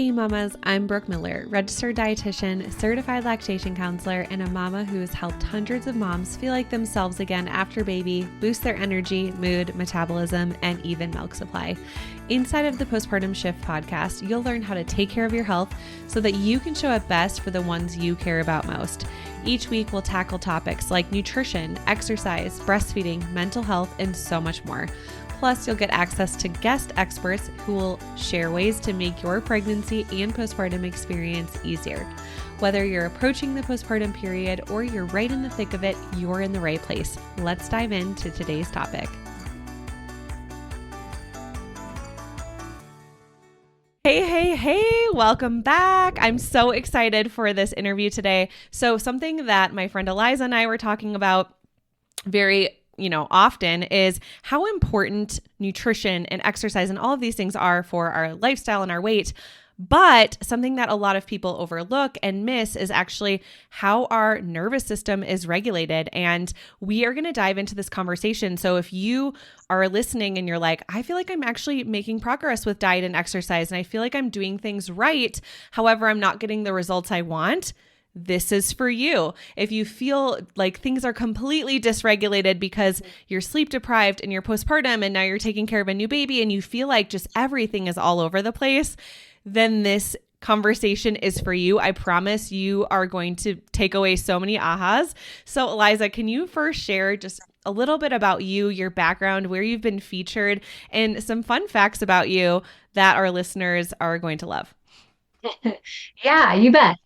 Hey mamas, I'm Brooke Miller, registered dietitian, certified lactation counselor, and a mama who has helped hundreds of moms feel like themselves again after baby, boost their energy, mood, metabolism, and even milk supply. Inside of the Postpartum Shift podcast, you'll learn how to take care of your health so that you can show up best for the ones you care about most. Each week, we'll tackle topics like nutrition, exercise, breastfeeding, mental health, and so much more. Plus, you'll get access to guest experts who will share ways to make your pregnancy and postpartum experience easier. Whether you're approaching the postpartum period or you're right in the thick of it, you're in the right place. Let's dive into today's topic. Hey, welcome back. I'm so excited for this interview today. So something that my friend Eliza and I were talking about very often is how important nutrition and exercise and all of these things are for our lifestyle and our weight. But something that a lot of people overlook and miss is actually how our nervous system is regulated. And we are going to dive into this conversation. So if you are listening and you're like, I feel like I'm actually making progress with diet and exercise, and I feel like I'm doing things right. However, I'm not getting the results I want. This is for you. If you feel like things are completely dysregulated because you're sleep deprived and you're postpartum and now you're taking care of a new baby and you feel like just everything is all over the place, then this conversation is for you. I promise you are going to take away so many ahas. So Eliza, can you first share just a little bit about you, your background, where you've been featured, and some fun facts about you that our listeners are going to love? Yeah, you bet.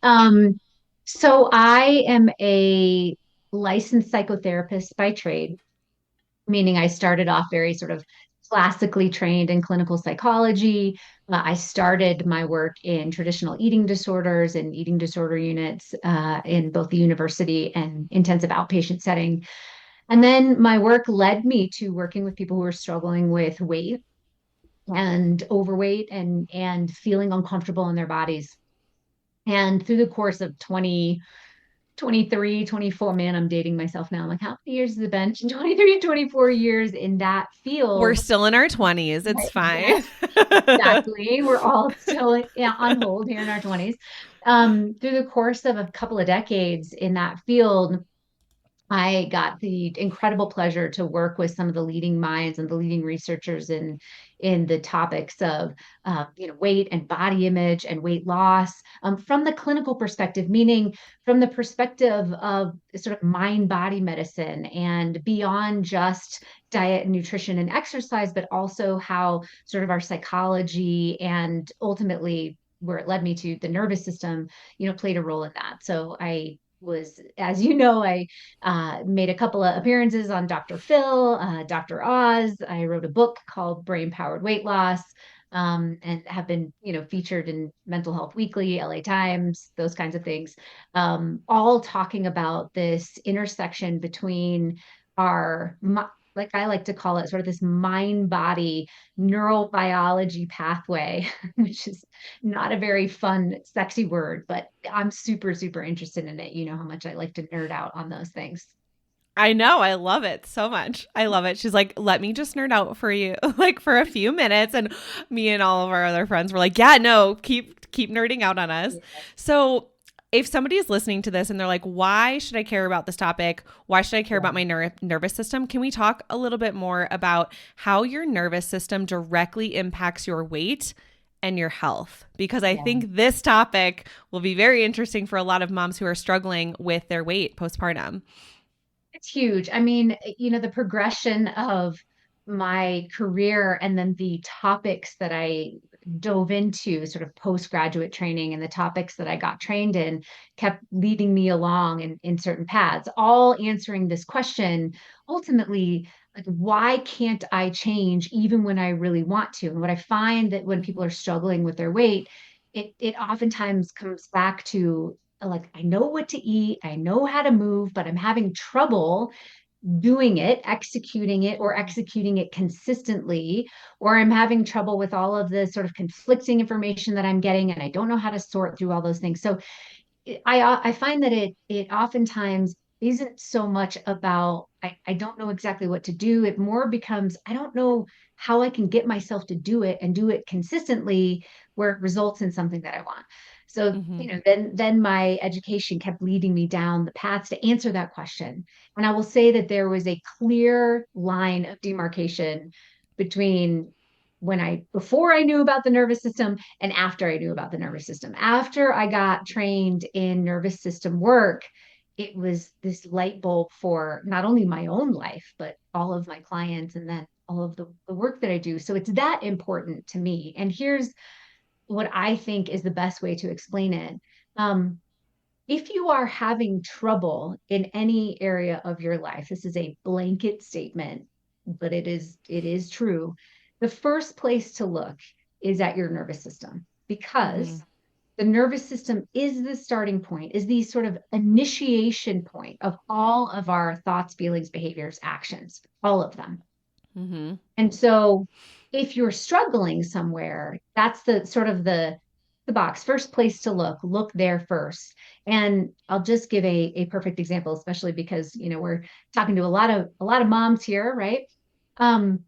So I am a licensed psychotherapist by trade, meaning I started off very sort of classically trained in clinical psychology. I started my work in traditional eating disorders and eating disorder units in both the university and intensive outpatient setting. And then my work led me to working with people who are struggling with weight and overweight and feeling uncomfortable in their bodies. And through the course of 23, 24, man, I'm dating myself now. I'm like, how many years has it been? 23, 24 years in that We're field. still in our 20s. It's fine. Yes, exactly. We're all still on hold here in our 20s. Through the course of a couple of decades in that field, I got the incredible pleasure to work with some of the leading minds and the leading researchers in the topics of weight and body image and weight loss from the clinical perspective, meaning from the perspective of sort of mind body medicine and beyond just diet and nutrition and exercise, but also how sort of our psychology and ultimately where it led me to the nervous system, played a role in that. So I was, as you know, I made a couple of appearances on Dr. Phil, Dr. Oz. I wrote a book called Brain Powered Weight Loss, and have been, featured in Mental Health Weekly, LA Times, those kinds of things, all talking about this intersection between our, like I like to call it, sort of this mind body neurobiology pathway, which is not a very fun, sexy word, but I'm super, super interested in it. You know how much I like to nerd out on those things. I know. I love it so much. I love it. She's like, let me just nerd out for you, like for a few minutes. And me and all of our other friends were like, yeah, no, keep nerding out on us. Yeah. So if somebody is listening to this and they're like, why should I care about this topic? Why should I care about my nervous system? Can we talk a little bit more about how your nervous system directly impacts your weight and your health? Because I Yeah. think this topic will be very interesting for a lot of moms who are struggling with their weight postpartum. It's huge. I mean, the progression of my career and then the topics that I dove into, sort of postgraduate training, and the topics that I got trained in kept leading me along in certain paths, all answering this question ultimately, like, why can't I change even when I really want to? And what I find that when people are struggling with their weight, it oftentimes comes back to like, I know what to eat, I know how to move, but I'm having trouble doing it, or executing it consistently, or I'm having trouble with all of the sort of conflicting information that I'm getting, and I don't know how to sort through all those things. So I find that it oftentimes isn't so much about, I don't know exactly what to do. It more becomes, I don't know how I can get myself to do it and do it consistently where it results in something that I want. So, Mm-hmm. then my education kept leading me down the paths to answer that question. And I will say that there was a clear line of demarcation between before I knew about the nervous system and after I knew about the nervous system. After I got trained in nervous system work, it was this light bulb for not only my own life, but all of my clients and then all of the work that I do. So it's that important to me. And here's what I think is the best way to explain it. Um, if you are having trouble in any area of your life, this is a blanket statement, but it is true. The first place to look is at your nervous system Mm-hmm. because the nervous system is the starting point, is the sort of initiation point of all of our thoughts, feelings, behaviors, actions, all of them. Mm-hmm. And so if you're struggling somewhere, that's the sort of the box, first place to look there first. And I'll just give a perfect example, especially because, we're talking to a lot of moms here, right? Um,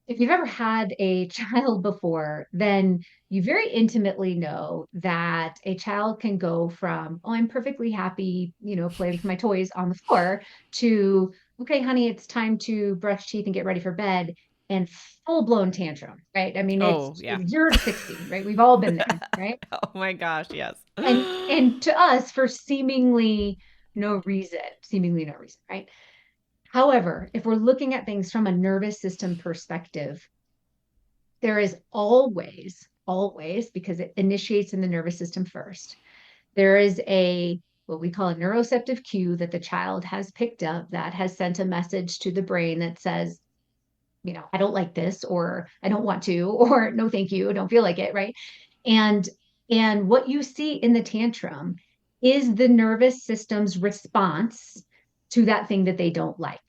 if you've ever had a child before, then you very intimately know that a child can go from, oh, I'm perfectly happy, playing with my toys on the floor to, okay, honey, it's time to brush teeth and get ready for bed and full blown tantrum, right? I mean, Oh, it's yeah. 0 to 60, right? We've all been there, right? Oh my gosh, yes. And to us, for seemingly no reason, right? However, if we're looking at things from a nervous system perspective, there is always, because it initiates in the nervous system first, there is what we call a neuroceptive cue that the child has picked up that has sent a message to the brain that says, I don't like this, or I don't want to, or no, thank you, I don't feel like it, right? And what you see in the tantrum is the nervous system's response to that thing that they don't like,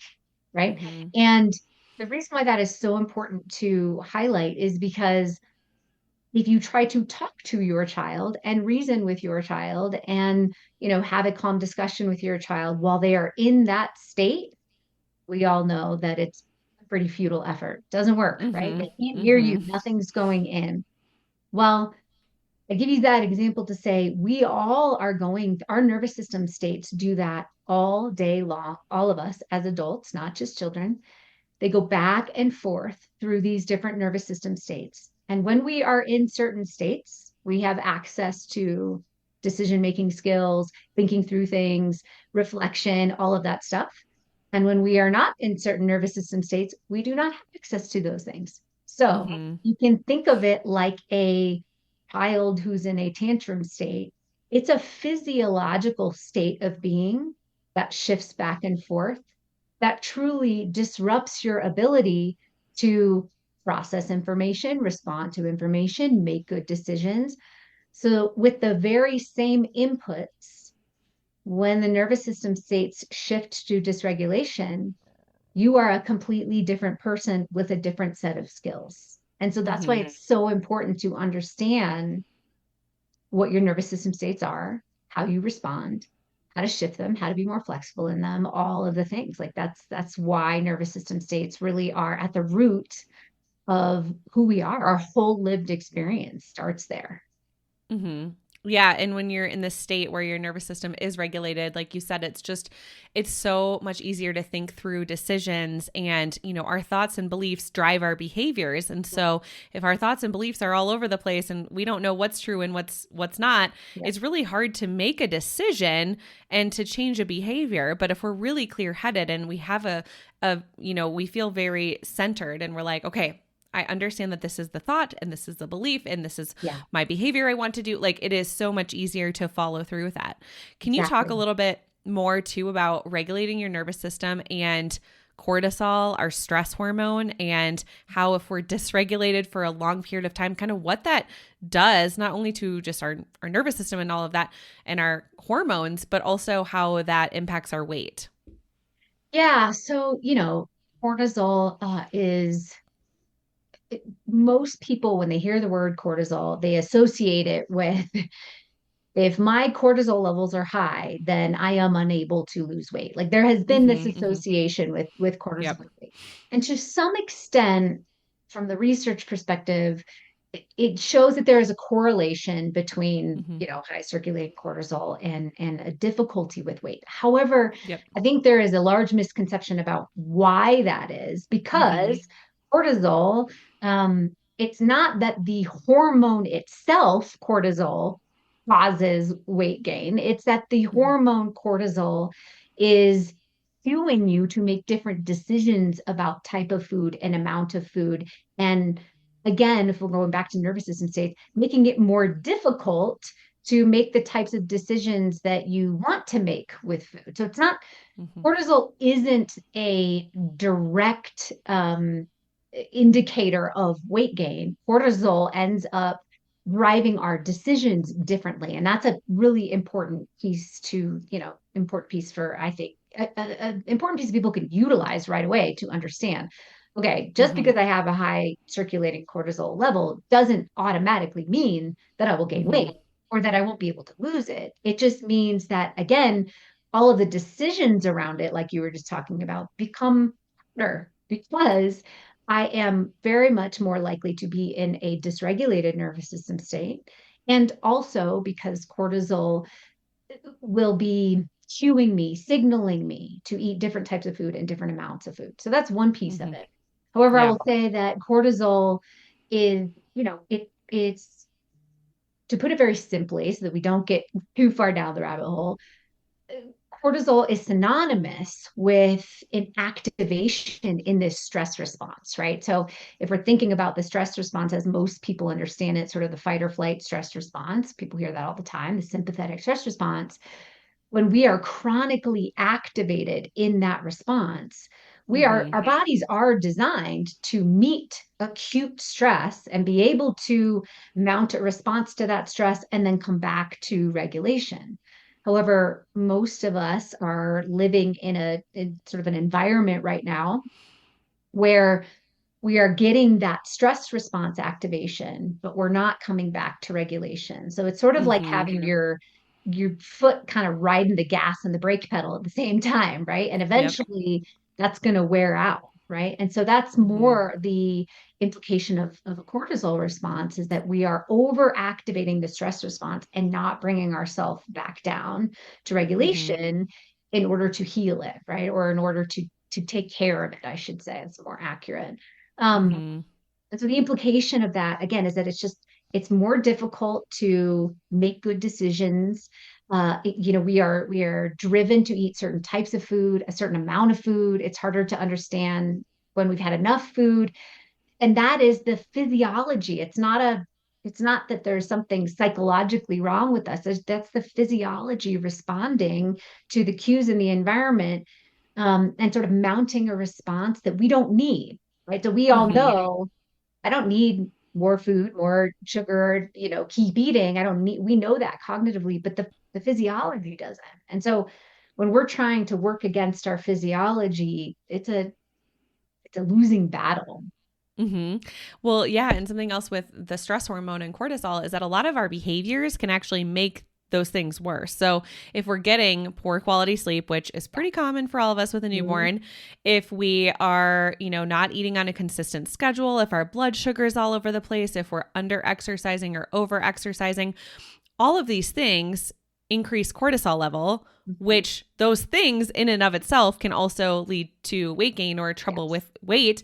right? Mm-hmm. And the reason why that is so important to highlight is because if you try to talk to your child and reason with your child and have a calm discussion with your child while they are in that state, we all know that it's a pretty futile effort. Doesn't work, right? Mm-hmm. They can't hear Mm-hmm. you. Nothing's going in. Well, I give you that example to say we all are our nervous system states do that all day long, all of us as adults, not just children. They go back and forth through these different nervous system states. And when we are in certain states, we have access to decision making skills, thinking through things, reflection, all of that stuff. And when we are not in certain nervous system states, we do not have access to those things. So Mm-hmm. you can think of it like a child who's in a tantrum state. It's a physiological state of being that shifts back and forth that truly disrupts your ability to process information, respond to information, make good decisions. So, with the very same inputs, when the nervous system states shift to dysregulation, you are a completely different person with a different set of skills. And so that's why Mm-hmm. it's so important to understand what your nervous system states are, how you respond, how to shift them, how to be more flexible in them, all of the things. Like that's why nervous system states really are at the root of who we are. Our whole lived experience starts there. Mm-hmm. Yeah, and when you're in this state where your nervous system is regulated, like you said, it's so much easier to think through decisions, and our thoughts and beliefs drive our behaviors. And so if our thoughts and beliefs are all over the place and we don't know what's true and what's not, Yeah. it's really hard to make a decision and to change a behavior. But if we're really clear-headed and we have we feel very centered and we're like, okay, I understand that this is the thought and this is the belief and this is Yeah, my behavior I want to do. Like, it is so much easier to follow through with that. Can you talk a exactly. little bit more too about regulating your nervous system and cortisol, our stress hormone, and how if we're dysregulated for a long period of time, kind of what that does, not only to just our nervous system and all of that and our hormones, but also how that impacts our weight? Yeah. So, cortisol most people, when they hear the word cortisol, they associate it with if my cortisol levels are high, then I am unable to lose weight. Like there has been this Mm-hmm. association with Yep. cortisol and weight. And to some extent, from the research perspective, it shows that there is a correlation between, Mm-hmm. high circulating cortisol and a difficulty with weight. However, Yep. I think there is a large misconception about why that is, Mm-hmm. because cortisol, it's not that the hormone itself, cortisol, causes weight gain. It's that the Mm-hmm. hormone cortisol is fueling you to make different decisions about type of food and amount of food. And again, if we're going back to nervous system states, making it more difficult to make the types of decisions that you want to make with food. So it's not, Mm-hmm. cortisol isn't a direct indicator of weight gain. Cortisol ends up driving our decisions differently. And that's a really important piece to, important piece for, I think, an important piece people can utilize right away to understand. Okay, just Mm-hmm. because I have a high circulating cortisol level doesn't automatically mean that I will gain Mm-hmm. weight or that I won't be able to lose it. It just means that, again, all of the decisions around it, like you were just talking about, become harder because I am very much more likely to be in a dysregulated nervous system state. And also because cortisol will be cueing me, signaling me to eat different types of food and different amounts of food. So that's one piece of Mm-hmm. it. However, I Yeah. will say that cortisol is, it's, to put it very simply so that we don't get too far down the rabbit hole, cortisol is synonymous with an activation in this stress response, right? So if we're thinking about the stress response as most people understand it, sort of the fight or flight stress response, people hear that all the time, the sympathetic stress response. When we are chronically activated in that response, Mm-hmm. our bodies are designed to meet acute stress and be able to mount a response to that stress and then come back to regulation. However, most of us are living in sort of an environment right now where we are getting that stress response activation, but we're not coming back to regulation. So it's sort of like Mm-hmm. having your foot kind of riding the gas and the brake pedal at the same time, right? And Yep. eventually that's going to wear out, right? And so that's Mm-hmm. more the implication of a cortisol response, is that we are overactivating the stress response and not bringing ourselves back down to Mm-hmm. regulation in order to heal it, right? Or in order to take care of it, I should say. It's more accurate. Um, Mm-hmm. and so the implication of that, again, is that it's more difficult to make good decisions. We are driven to eat certain types of food, a certain amount of food. It's harder to understand when we've had enough food. And that is the physiology. It's not that there's something psychologically wrong with us. That's the physiology responding to the cues in the environment, and sort of mounting a response that we don't need, right? So we all Mm-hmm. know I don't need more food, more sugar, keep eating. I don't need, we know that cognitively, but the physiology doesn't. And so when we're trying to work against our physiology, it's a losing battle. Mm-hmm. Well, yeah, and something else with the stress hormone and cortisol is that a lot of our behaviors can actually make those things worse. So, if we're getting poor quality sleep, which is pretty common for all of us with a Mhm. newborn, if we are, not eating on a consistent schedule, if our blood sugar is all over the place, if we're under exercising or over exercising, all of these things increase cortisol level, Mhm. which those things in and of itself can also lead to weight gain or trouble Yes. with weight.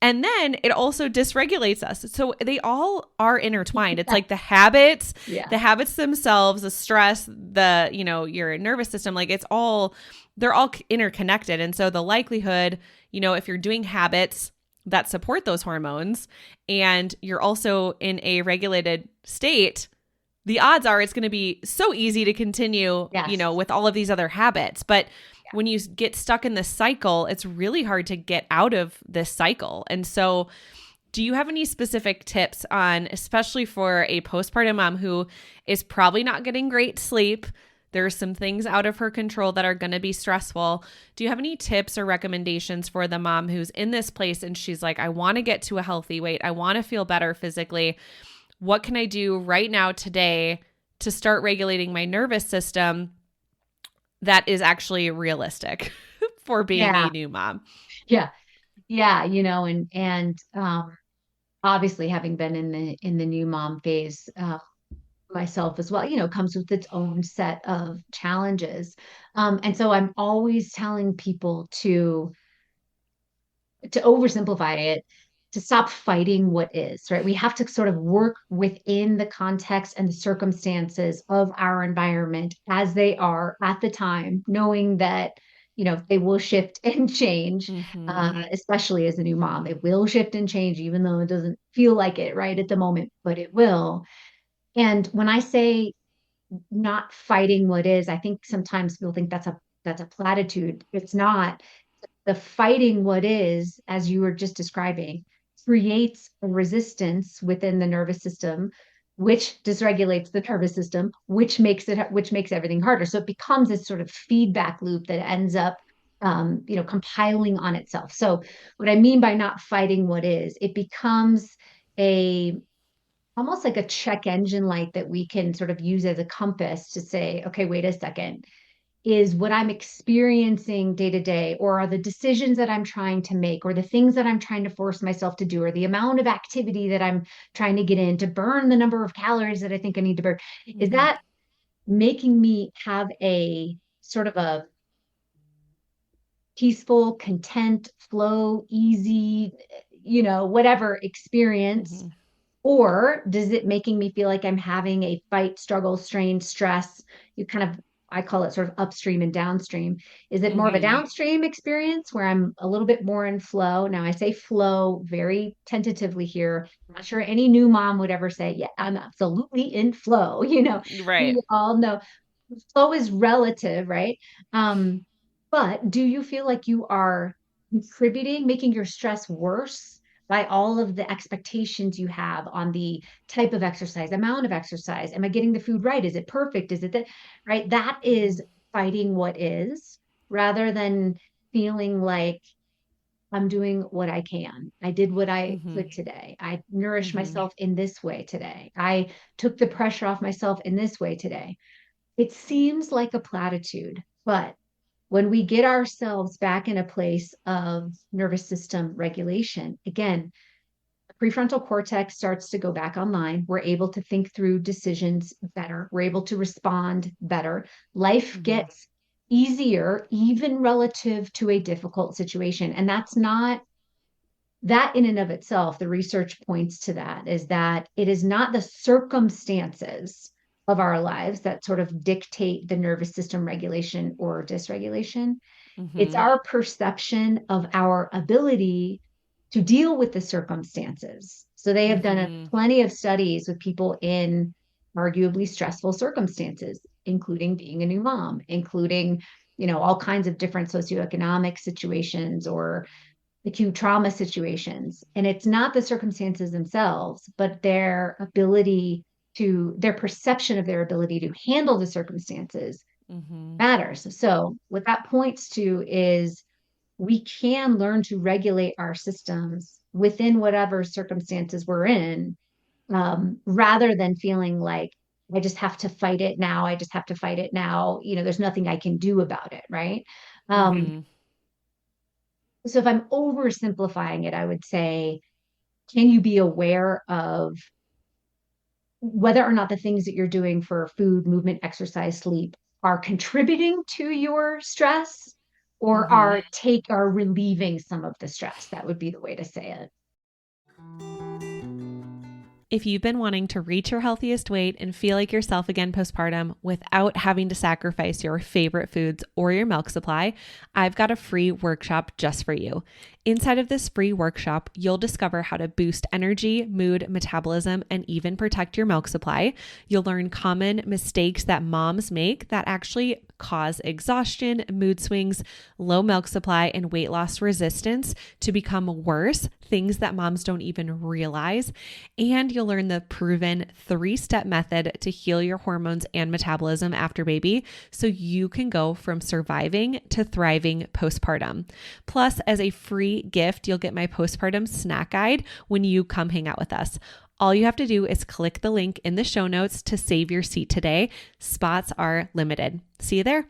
And then it also dysregulates us. So they all are intertwined. It's like Yeah. the habits themselves, the stress, your nervous system, like they're all interconnected. And so the likelihood, if you're doing habits that support those hormones and you're also in a regulated state, the odds are it's going to be so easy to continue, Yes. with all of these other habits. But when you get stuck in this cycle, it's really hard to get out of this cycle. And so, do you have any specific tips on, especially for a postpartum mom who is probably not getting great sleep? There's some things out of her control that are going to be stressful. Do you have any tips or recommendations for the mom who's in this place and she's like, I want to get to a healthy weight. I want to feel better physically. What can I do right now today to start regulating my nervous system that is actually realistic for being Yeah. a new mom. Yeah. Yeah. And obviously having been in the new mom phase, myself as well, comes with its own set of challenges. And so I'm always telling people to oversimplify it, to stop fighting what is, right? We have to sort of work within the context and the circumstances of our environment as they are at the time, knowing that, they will shift and change, Mm-hmm. especially as a new mom. It will shift and change, even though it doesn't feel like it right at the moment, but it will. And when I say not fighting what is, I think sometimes people think that's a platitude. It's not. The fighting what is, as you were just describing, creates a resistance within the nervous system, which dysregulates the nervous system, which makes everything harder. So it becomes this sort of feedback loop that ends up compiling on itself. So what I mean by not fighting what is, it becomes a almost like a check engine light that we can sort of use as a compass to say, okay, wait a second, is what I'm experiencing day to day, or are the decisions that I'm trying to make, or the things that I'm trying to force myself to do, or the amount of activity that I'm trying to get in to burn the number of calories that I think I need to burn, is Mm-hmm. that making me have a sort of a peaceful, content, flow, easy, whatever experience? Mm-hmm. Or does it making me feel like I'm having a fight, struggle, strain, stress? You kind of, I call it sort of upstream and downstream. Is it more of a Mm-hmm. downstream experience where I'm a little bit more in flow? Now, I say flow very tentatively here. I'm not sure any new mom would ever say, yeah, I'm absolutely in flow. Right. We all know flow is relative, right? Um, but do you feel like you are contributing, making your stress worse by all of the expectations you have on the type of exercise, amount of exercise? Am I getting the food right? Is it perfect? Is it that, right? That is fighting what is, rather than feeling like I'm doing what I can. I did what I Mm-hmm. could today. I nourished Mm-hmm. myself in this way today. I took the pressure off myself in this way today. It seems like a platitude, but when we get ourselves back in a place of nervous system regulation, again, the prefrontal cortex starts to go back online. We're able to think through decisions better. We're able to respond better. Life Mm-hmm. gets easier, even relative to a difficult situation. And that's not that in and of itself, the research points to that, is that it is not the circumstances of our lives that sort of dictate the nervous system regulation or dysregulation. It's Mm-hmm. our perception of our ability to deal with the circumstances. So they have done Mm-hmm. plenty of studies with people in arguably stressful circumstances, including being a new mom, including, all kinds of different socioeconomic situations or acute trauma situations. And it's not the circumstances themselves, but their perception of their ability to handle the circumstances Mm-hmm. matters. So, what that points to is we can learn to regulate our systems within whatever circumstances we're in, rather than feeling like I just have to fight it now. I just have to fight it now. There's nothing I can do about it, right? Um, Mm-hmm. so if I'm oversimplifying it, I would say, can you be aware of whether or not the things that you're doing for food, movement, exercise, sleep are contributing to your stress, or Mm-hmm. are relieving some of the stress? That would be the way to say it. If you've been wanting to reach your healthiest weight and feel like yourself again postpartum without having to sacrifice your favorite foods or your milk supply, I've got a free workshop just for you. Inside of this free workshop, you'll discover how to boost energy, mood, metabolism, and even protect your milk supply. You'll learn common mistakes that moms make that actually cause exhaustion, mood swings, low milk supply, and weight loss resistance to become worse, things that moms don't even realize. And you'll to learn the proven 3-step method to heal your hormones and metabolism after baby so you can go from surviving to thriving postpartum. Plus, as a free gift, you'll get my postpartum snack guide when you come hang out with us. All you have to do is click the link in the show notes to save your seat today. Spots are limited. See you there.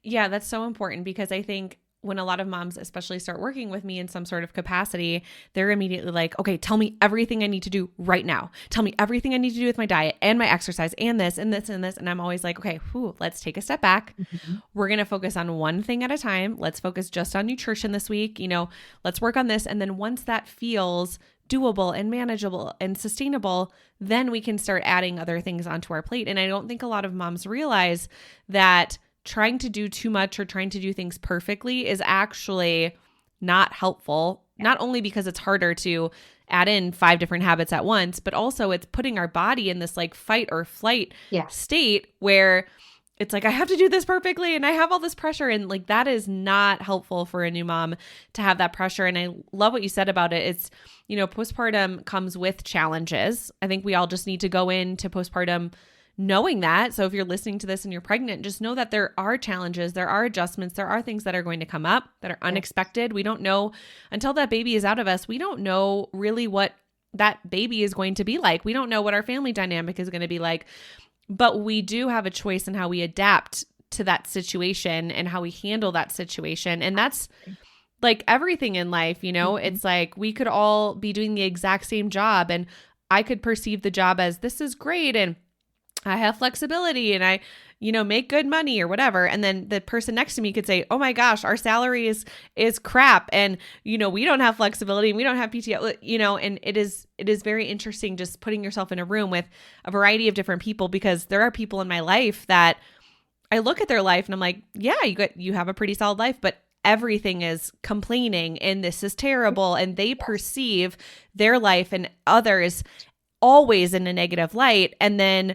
Yeah, that's so important because I think when a lot of moms especially start working with me in some sort of capacity, they're immediately like, okay, tell me everything I need to do right now. Tell me everything I need to do with my diet and my exercise and this and this and this. And I'm always like, okay, let's take a step back. Mm-hmm. We're going to focus on one thing at a time. Let's focus just on nutrition this week. Let's work on this. And then once that feels doable and manageable and sustainable, then we can start adding other things onto our plate. And I don't think a lot of moms realize that trying to do too much or trying to do things perfectly is actually not helpful, not only because it's harder to add in 5 different habits at once, but also it's putting our body in this like fight or flight state where it's like, I have to do this perfectly and I have all this pressure. And like, that is not helpful for a new mom to have that pressure. And I love what you said about it. It's, postpartum comes with challenges. I think we all just need to go into postpartum knowing that. So if you're listening to this and you're pregnant, just know that there are challenges, there are adjustments, there are things that are going to come up that are unexpected. We don't know until that baby is out of us. We don't know really what that baby is going to be like. We don't know what our family dynamic is going to be like, but we do have a choice in how we adapt to that situation and how we handle that situation. And that's like everything in life, mm-hmm. It's like we could all be doing the exact same job and I could perceive the job as this is great and I have flexibility and I, make good money or whatever. And then the person next to me could say, oh my gosh, our salary is crap. And, we don't have flexibility and we don't have PTO, and it is very interesting just putting yourself in a room with a variety of different people, because there are people in my life that I look at their life and I'm like, yeah, you have a pretty solid life, but everything is complaining and this is terrible. And they perceive their life and others always in a negative light. And then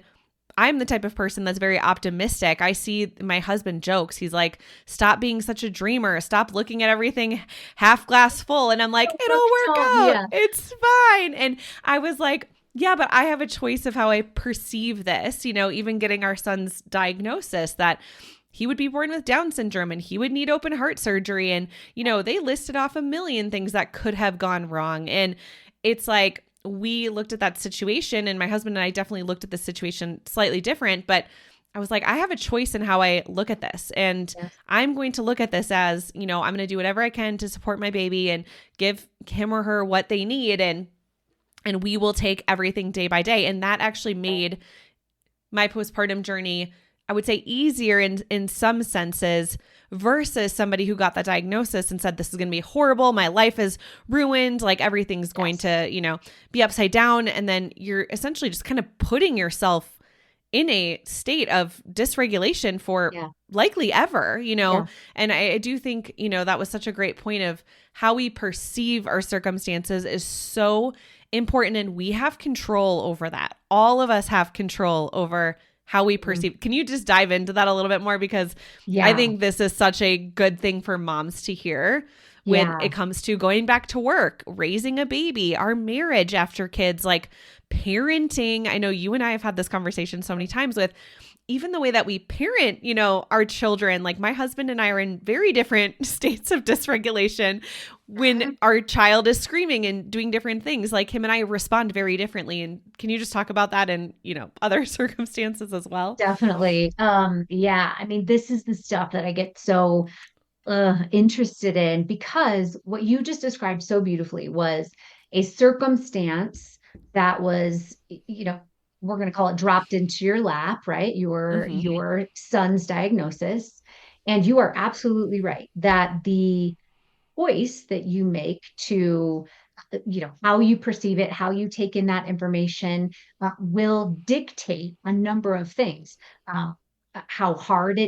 I'm the type of person that's very optimistic. I see my husband jokes. He's like, stop being such a dreamer. Stop looking at everything half glass full. And I'm like, it'll work out. Yeah. It's fine. And I was like, yeah, but I have a choice of how I perceive this, even getting our son's diagnosis that he would be born with Down syndrome and he would need open heart surgery. And, they listed off a million things that could have gone wrong. And it's like, we looked at that situation, and my husband and I definitely looked at the situation slightly different, but I was like, I have a choice in how I look at this. And I'm going to look at this as, I'm going to do whatever I can to support my baby and give him or her what they need. And we will take everything day by day. And that actually made my postpartum journey, I would say, easier in some senses versus somebody who got that diagnosis and said, this is going to be horrible. My life is ruined. Like everything's going to, be upside down. And then you're essentially just kind of putting yourself in a state of dysregulation for likely ever, and I do think, that was such a great point of how we perceive our circumstances is so important. And we have control over that. All of us have control over how we perceive. Can you just dive into that a little bit more? Because I think this is such a good thing for moms to hear when it comes to going back to work, raising a baby, our marriage after kids, like parenting. I know you and I have had this conversation so many times with even the way that we parent, our children. Like my husband and I are in very different states of dysregulation when our child is screaming and doing different things. Like him and I respond very differently. And can you just talk about that in, other circumstances as well? Definitely. I mean, this is the stuff that I get so interested in, because what you just described so beautifully was a circumstance that was, we're going to call it dropped into your lap, right? Your son's diagnosis. And you are absolutely right that the choice that you make to, how you perceive it, how you take in that information will dictate a number of things. How hard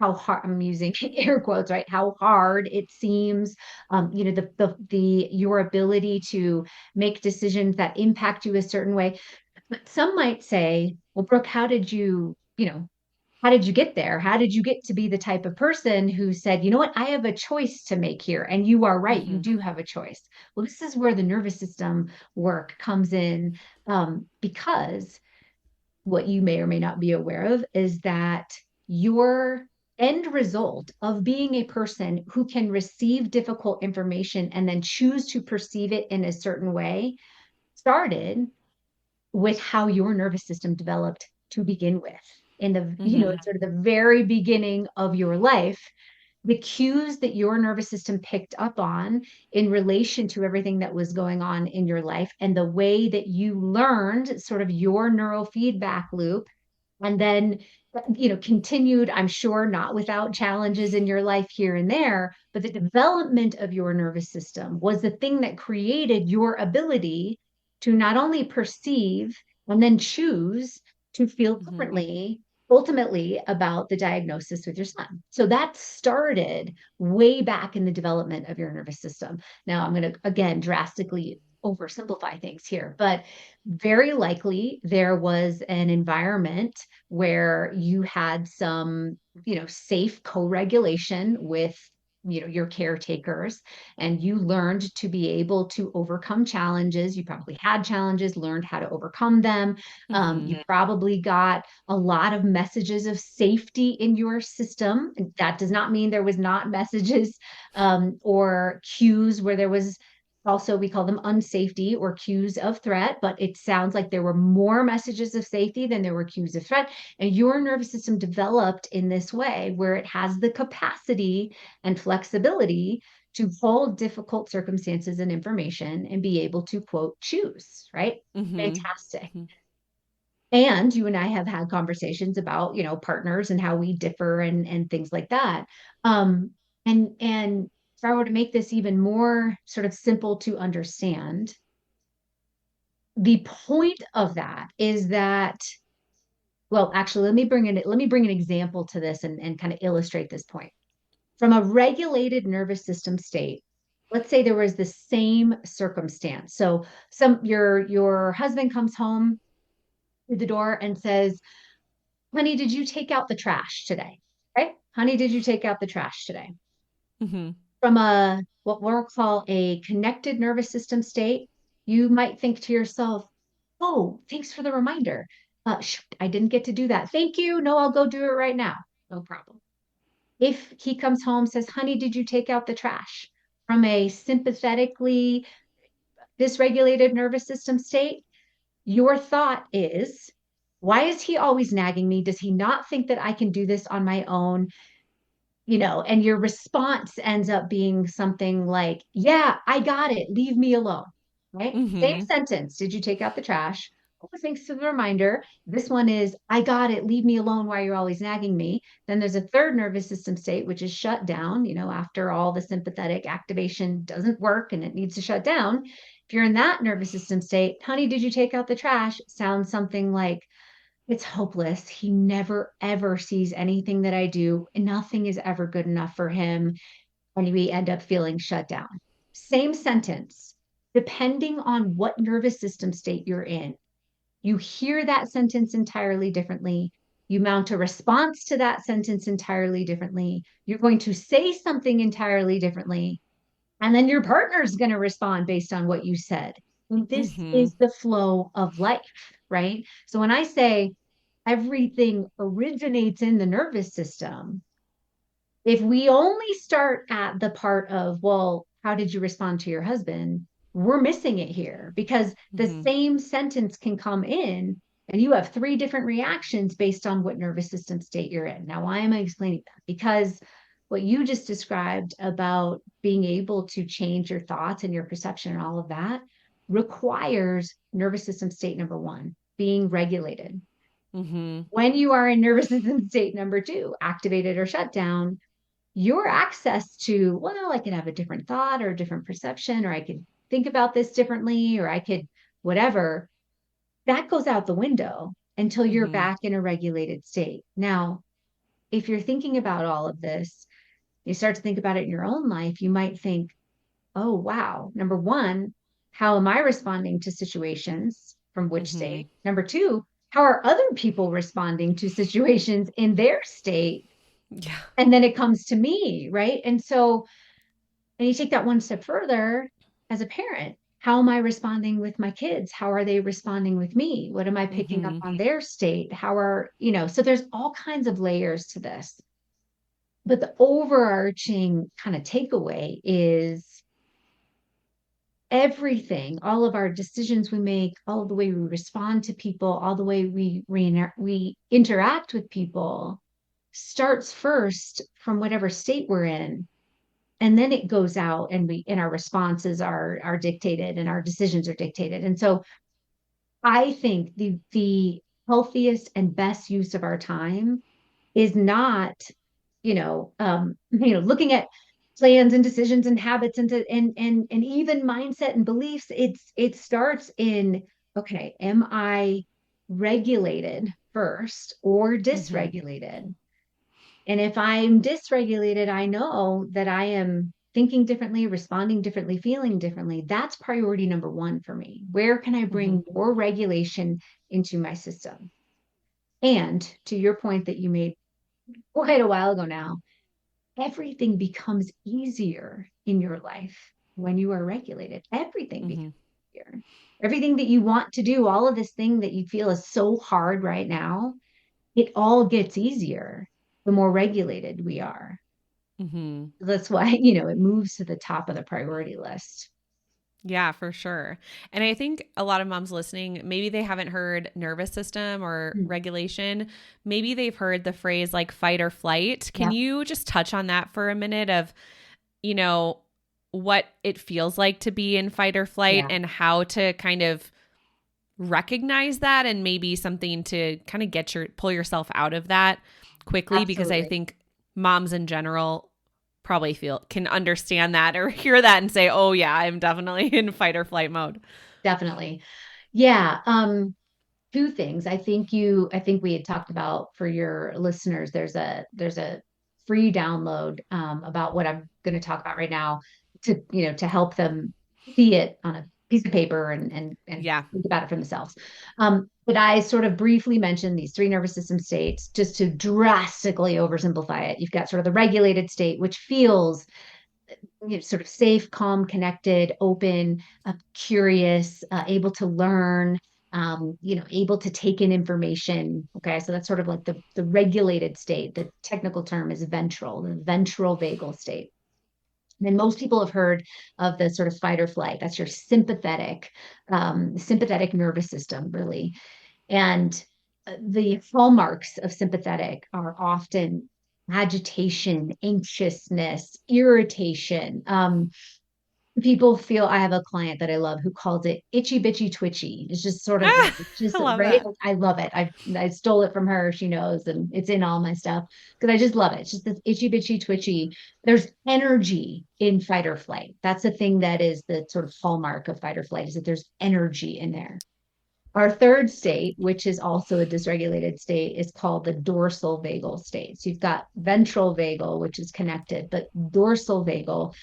I'm using air quotes, right? How hard it seems, your ability to make decisions that impact you a certain way. But some might say, well, Brooke, how did you how did you get there? How did you get to be the type of person who said, you know what, I have a choice to make here? And you are right, you Mhm. do have a choice. Well, this is where the nervous system work comes in, because what you may or may not be aware of is that your end result of being a person who can receive difficult information and then choose to perceive it in a certain way started with how your nervous system developed to begin with. In the, Mhm. sort of the very beginning of your life, the cues that your nervous system picked up on in relation to everything that was going on in your life and the way that you learned sort of your neurofeedback loop, and then continued, I'm sure not without challenges in your life here and there, but the development of your nervous system was the thing that created your ability to not only perceive and then choose to feel Mhm. differently ultimately about the diagnosis with your son. So that started way back in the development of your nervous system. Now I'm going to again drastically oversimplify things here, but very likely there was an environment where you had some, safe co-regulation with, your caretakers, and you learned to be able to overcome challenges. You probably had challenges, learned how to overcome them. You Mhm. probably got a lot of messages of safety in your system. That does not mean there was not messages, or cues where there was also, we call them unsafety or cues of threat, but it sounds like there were more messages of safety than there were cues of threat. And your nervous system developed in this way where it has the capacity and flexibility to hold difficult circumstances and information and be able to, quote, choose, right? Mhm. Fantastic. Mhm. And you and I have had conversations about, partners and how we differ and things like that. Um, and if I were to make this even more sort of simple to understand, the point of that is that, well, actually, let me bring an example to this and kind of illustrate this point. From a regulated nervous system state, let's say there was the same circumstance. So your husband comes home through the door and says, honey, did you take out the trash today? Right? Honey, did you take out the trash today? Mhm. From a what we'll call a connected nervous system state, you might think to yourself, oh, thanks for the reminder. Shoot, I didn't get to do that. Thank you. No, I'll go do it right now. No problem. If he comes home, says, honey, did you take out the trash? From a sympathetically dysregulated nervous system state, your thought is, why is he always nagging me? Does he not think that I can do this on my own? And your response ends up being something like, yeah, I got it. Leave me alone. Right? Same Mhm. sentence. Did you take out the trash? Oh, thanks for the reminder. This one is, I got it. Leave me alone. Why you're always nagging me. Then there's a third nervous system state, which is shut down, after all the sympathetic activation doesn't work and it needs to shut down. If you're in that nervous system state, honey, did you take out the trash? Sounds something like, it's hopeless. He never, ever sees anything that I do. Nothing is ever good enough for him. And we end up feeling shut down. Same sentence, depending on what nervous system state you're in. You hear that sentence entirely differently. You mount a response to that sentence entirely differently. You're going to say something entirely differently. And then your partner's going to respond based on what you said. And this Mhm. is the flow of life, right? So when I say everything originates in the nervous system, if we only start at the part of, well, how did you respond to your husband? We're missing it here because the Mhm. same sentence can come in and you have three different reactions based on what nervous system state you're in. Now, why am I explaining that? Because what you just described about being able to change your thoughts and your perception and all of that requires nervous system state number one, being regulated. Mhm. When you are in nervous system state number two, activated or shut down, your access to, well, I could have a different thought or a different perception, or I could think about this differently, or I could whatever, that goes out the window until you're Mhm. back in a regulated state. Now, if you're thinking about all of this, you start to think about it in your own life, you might think, oh, wow. Number one, how am I responding to situations from which Mhm. state? Number two, how are other people responding to situations in their state? Yeah. And then it comes to me, right? And so, and you take that one step further as a parent. How am I responding with my kids? How are they responding with me? What am I picking up Mm-hmm. on their state? How are, so there's all kinds of layers to this. But the overarching kind of takeaway is everything, all of our decisions we make, all of the way we respond to people, all the way we interact with people starts first from whatever state we're in. And then it goes out and our responses are dictated and our decisions are dictated. And so I think the healthiest and best use of our time is not, looking at plans and decisions and habits and even mindset and beliefs. It starts in, okay, am I regulated first or Mm-hmm. dysregulated? And if I'm dysregulated, I know that I am thinking differently, responding differently, feeling differently. That's priority number one for me. Where can I Mm-hmm. bring more regulation into my system? And to your point that you made quite a while ago now, everything becomes easier in your life when you are regulated. Everything Mm-hmm. becomes easier. Everything that you want to do, all of this thing that you feel is so hard right now, it all gets easier the more regulated we are. Mm-hmm. That's why, it moves to the top of the priority list. Yeah, for sure. And I think a lot of moms listening, maybe they haven't heard nervous system or Mm. regulation. Maybe they've heard the phrase like fight or flight. Can Yeah, you just touch on that for a minute of, you know, what it feels like to be in fight or flight yeah, and how to kind of recognize that and maybe something to kind of pull yourself out of that quickly, because I absolutely. think moms in general probably can understand that or hear that and say, "Oh yeah, I'm definitely in fight or flight mode." Definitely. Yeah. Two things. I think we had talked about for your listeners, there's a free download about what I'm going to talk about right now to help them see it on a piece of paper and Yeah. think about it for themselves. But I sort of briefly mentioned these three nervous system states just to drastically oversimplify it. You've got sort of the regulated state, which feels sort of safe, calm, connected, open, curious, able to learn, able to take in information. Okay, so that's sort of like the regulated state. The technical term is ventral, the ventral vagal state. And most people have heard of the sort of fight or flight. That's your sympathetic nervous system, really. And the hallmarks of sympathetic are often agitation, anxiousness, irritation. People feel, I have a client that I love who calls it itchy bitchy twitchy. It's just sort of like, Ah, it's just I love right. that. I love it. I stole it from her. She knows, and it's in all my stuff because I just love it. It's just this itchy bitchy twitchy. There's energy in fight or flight. That's the thing that is the sort of hallmark of fight or flight, is that there's energy in there. Our third state, which is also a dysregulated state, is called the dorsal vagal state. So you've got ventral vagal, which is connected, but dorsal vagal,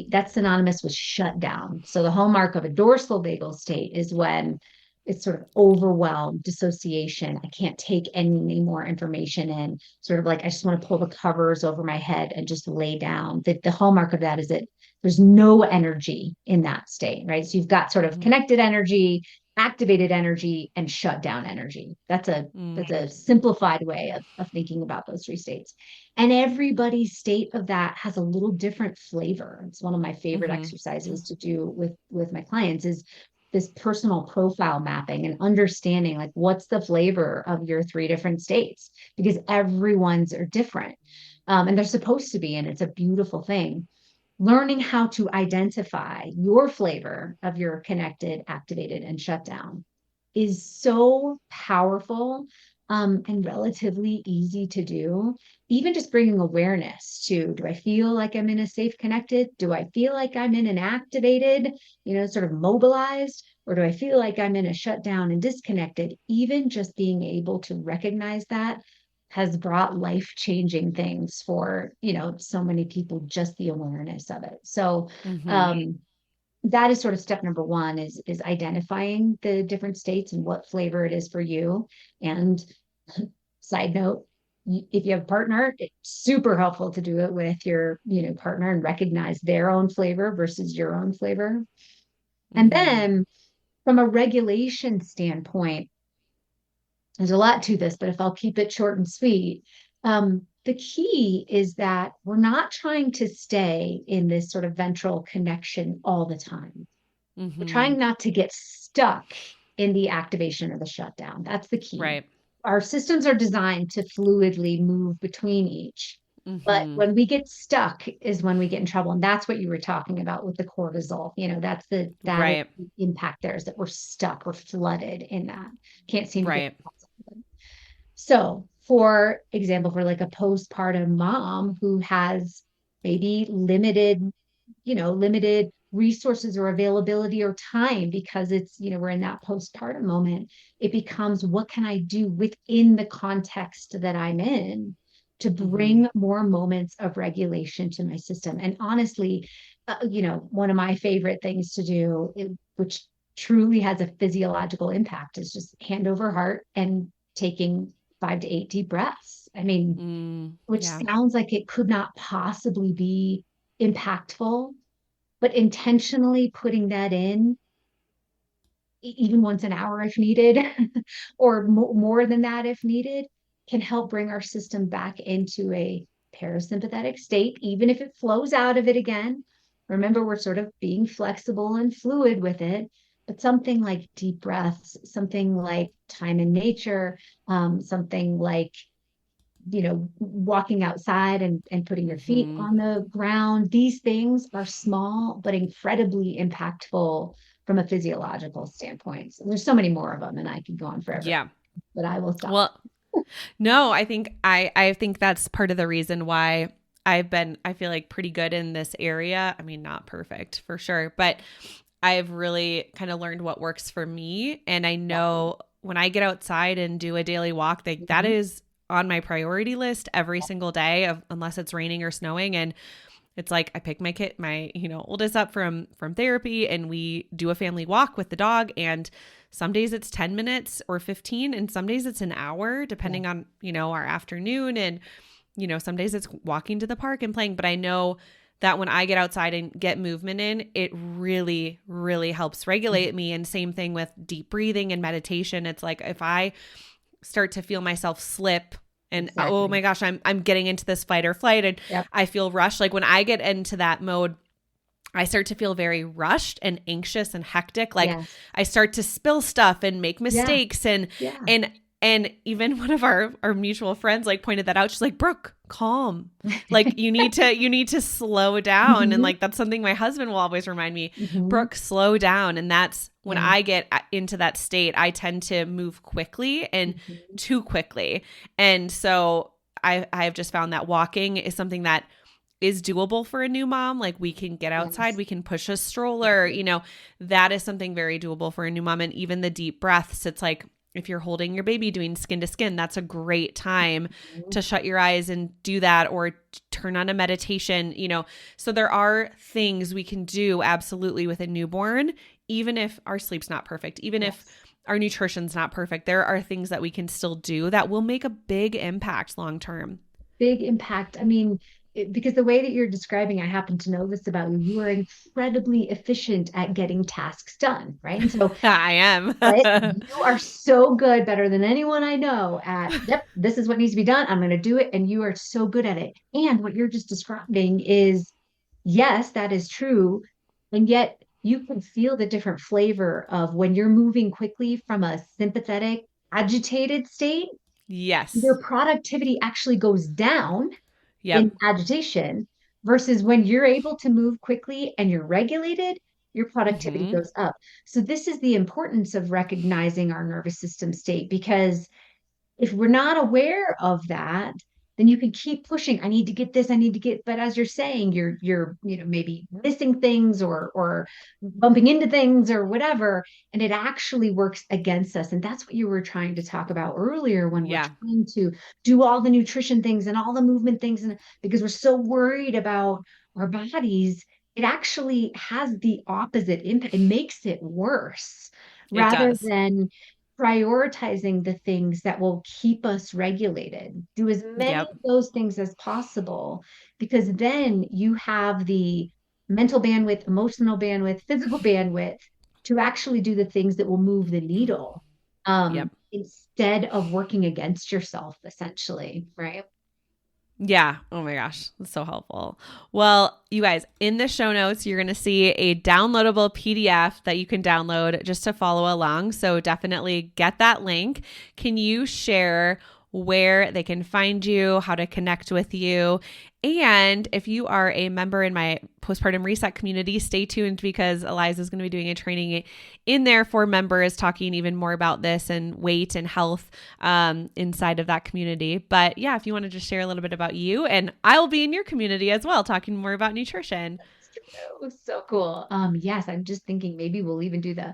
that's synonymous with shutdown. So the hallmark of a dorsal vagal state is when it's sort of overwhelmed, dissociation. I can't take any more information in. Sort of like I just want to pull the covers over my head and just lay down. The hallmark of that is that there's no energy in that state, right? So you've got sort of Mm-hmm. connected energy, activated energy, and shut down energy. That's Mm-hmm. a simplified way of thinking about those three states. And everybody's state of that has a little different flavor. It's one of my favorite Mm-hmm. exercises to do with my clients is this personal profile mapping and understanding like what's the flavor of your three different states, because everyone's are different. And they're supposed to be, and it's a beautiful thing. Learning how to identify your flavor of your connected, activated, and shut down is so powerful, and relatively easy to do. Even just bringing awareness to, do I feel like I'm in a safe connected? Do I feel like I'm in an activated, sort of mobilized? Or do I feel like I'm in a shut down and disconnected? Even just being able to recognize that has brought life-changing things for, so many people, just the awareness of it. So, Mm-hmm. um, that is sort of step number one is identifying the different states and what flavor it is for you. And side note, if you have a partner, it's super helpful to do it with your, partner and recognize their own flavor versus your own flavor. And Mm-hmm. then from a regulation standpoint, there's a lot to this, but if I'll keep it short and sweet, the key is that we're not trying to stay in this sort of ventral connection all the time. We're Mm-hmm. trying not to get stuck in the activation or the shutdown. That's the key. Right. Our systems are designed to fluidly move between each. But Mm-hmm. when we get stuck is when we get in trouble. And that's what you were talking about with the cortisol. That is Right. the impact there, is that we're stuck, we're flooded in that. Can't seem to get Right. outside. So, for example, for like a postpartum mom who has maybe limited resources or availability or time because we're in that postpartum moment, it becomes, what can I do within the context that I'm in to Mm-hmm. bring more moments of regulation to my system? And honestly, one of my favorite things to do, which truly has a physiological impact, is just hand over heart and taking 5 to 8 deep breaths. I mean, which Yeah. sounds like it could not possibly be impactful, but intentionally putting that in, even once an hour if needed, or more than that if needed, can help bring our system back into a parasympathetic state, even if it flows out of it again. Remember, we're sort of being flexible and fluid with it, but something like deep breaths, something like time in nature, something like walking outside and putting your feet Mm-hmm. on the ground. These things are small, but incredibly impactful from a physiological standpoint. So there's so many more of them, and I could go on forever, Yeah. but I will stop. Well, no, I think that's part of the reason why I feel like pretty good in this area. I mean, not perfect for sure, but I've really kind of learned what works for me. And I Yeah. know when I get outside and do a daily walk, that Mhm. is on my priority list every single day unless it's raining or snowing. And it's like I pick my oldest up from therapy, and we do a family walk with the dog. And some days it's 10 minutes or 15, and some days it's an hour, Yeah. depending on our afternoon. And some days it's walking to the park and playing. But I know that when I get outside and get movement in, it really, really helps regulate me. And same thing with deep breathing and meditation. It's like if I start to feel myself slip and oh Exactly. my gosh, I'm getting into this fight or flight and Yep. I feel rushed. Like when I get into that mode, I start to feel very rushed and anxious and hectic. Like Yes. I start to spill stuff and make Yeah. mistakes Yeah. and and even one of our mutual friends like pointed that out. She's like, "Brooke, calm. Like you need to slow down." And Mhm. like that's something my husband will always remind me, Mhm. "Brooke, slow down." And that's when Yeah. I get into that state, I tend to move quickly and Mhm. too quickly. And so I've just found that walking is something that is doable for a new mom. Like we can get outside, Yes. we can push a stroller, that is something very doable for a new mom. And even the deep breaths, it's like if you're holding your baby doing skin to skin, that's a great time Mhm. to shut your eyes and do that, or turn on a meditation. So there are things we can do absolutely with a newborn, even if our sleep's not perfect, even if Yes. our nutrition's not perfect. There are things that we can still do that will make a big impact long term. Big impact. I mean, because the way that you're describing, I happen to know this about you. You are incredibly efficient at getting tasks done, right? And so, I am. right, you are so good, better than anyone I know at, yep, this is what needs to be done. I'm going to do it. And you are so good at it. And what you're just describing is, yes, that is true. And yet you can feel the different flavor of when you're moving quickly from a sympathetic, agitated state, Yes. your productivity actually goes down in Yep. agitation versus when you're able to move quickly and you're regulated, your productivity Hmm. goes up. So, this is the importance of recognizing our nervous system state, because if we're not aware of that, then you can keep pushing. I need to get this, I need to get, but as you're saying, you're maybe missing things or bumping into things or whatever, and it actually works against us. And that's what you were trying to talk about earlier when we're Yeah. trying to do all the nutrition things and all the movement things, and because we're so worried about our bodies, it actually has the opposite impact. It makes it worse It rather does. than prioritizing the things that will keep us regulated. Do as many Yep. of those things as possible, because then you have the mental bandwidth, emotional bandwidth, physical bandwidth to actually do the things that will move the needle, Yep. instead of working against yourself, essentially, right? Yeah. Oh my gosh. That's so helpful. Well, you guys, in the show notes, you're going to see a downloadable PDF that you can download just to follow along. So definitely get that link. Can you share where they can find you, how to connect with you? And if you are a member in my postpartum reset community, stay tuned because Eliza is going to be doing a training in there for members talking even more about this and weight and health inside of that community. But yeah, if you want to just share a little bit about you, and I'll be in your community as well, talking more about nutrition. So cool. Yes, I'm just thinking maybe we'll even do the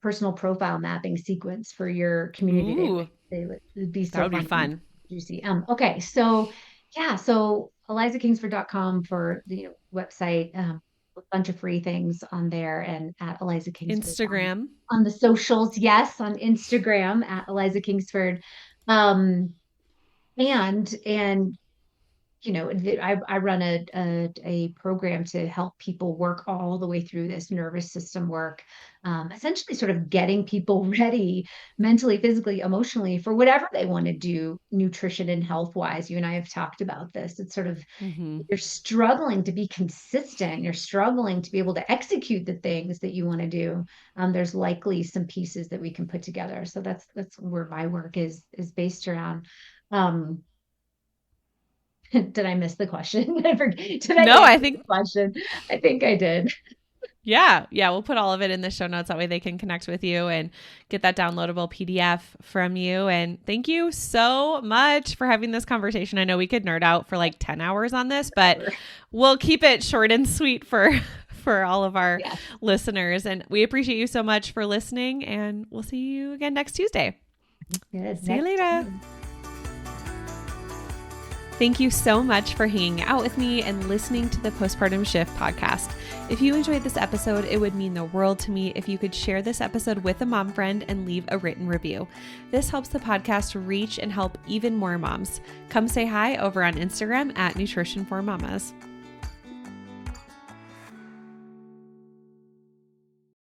personal profile mapping sequence for your community. Ooh, They would be that so would be fun and fun. juicy. Okay, so yeah, so ElizaKingsford.com for the website, a bunch of free things on there, and at Eliza Kingsford Instagram. on the socials. Yes, on Instagram at Eliza Kingsford. Um, and I run a program to help people work all the way through this nervous system work, essentially sort of getting people ready mentally, physically, emotionally for whatever they want to do, nutrition and health wise. You and I have talked about this. It's sort of, Mm-hmm. you're struggling to be consistent. You're struggling to be able to execute the things that you want to do. There's likely some pieces that we can put together. So that's where my work is based around. Um, Did I miss the question? Did I No, answer I the think question? I think I did. yeah, we'll put all of it in the show notes. That way they can connect with you and get that downloadable PDF from you. And thank you so much for having this conversation. I know we could nerd out for like 10 hours on this, but we'll keep it short and sweet for all of our listeners. And we appreciate you so much for listening, and we'll see you again next Tuesday. Good. See you later. Thank you so much for hanging out with me and listening to the Postpartum Shift podcast. If you enjoyed this episode, it would mean the world to me if you could share this episode with a mom friend and leave a written review. This helps the podcast reach and help even more moms. Come say hi over on Instagram at Nutrition for Mamas.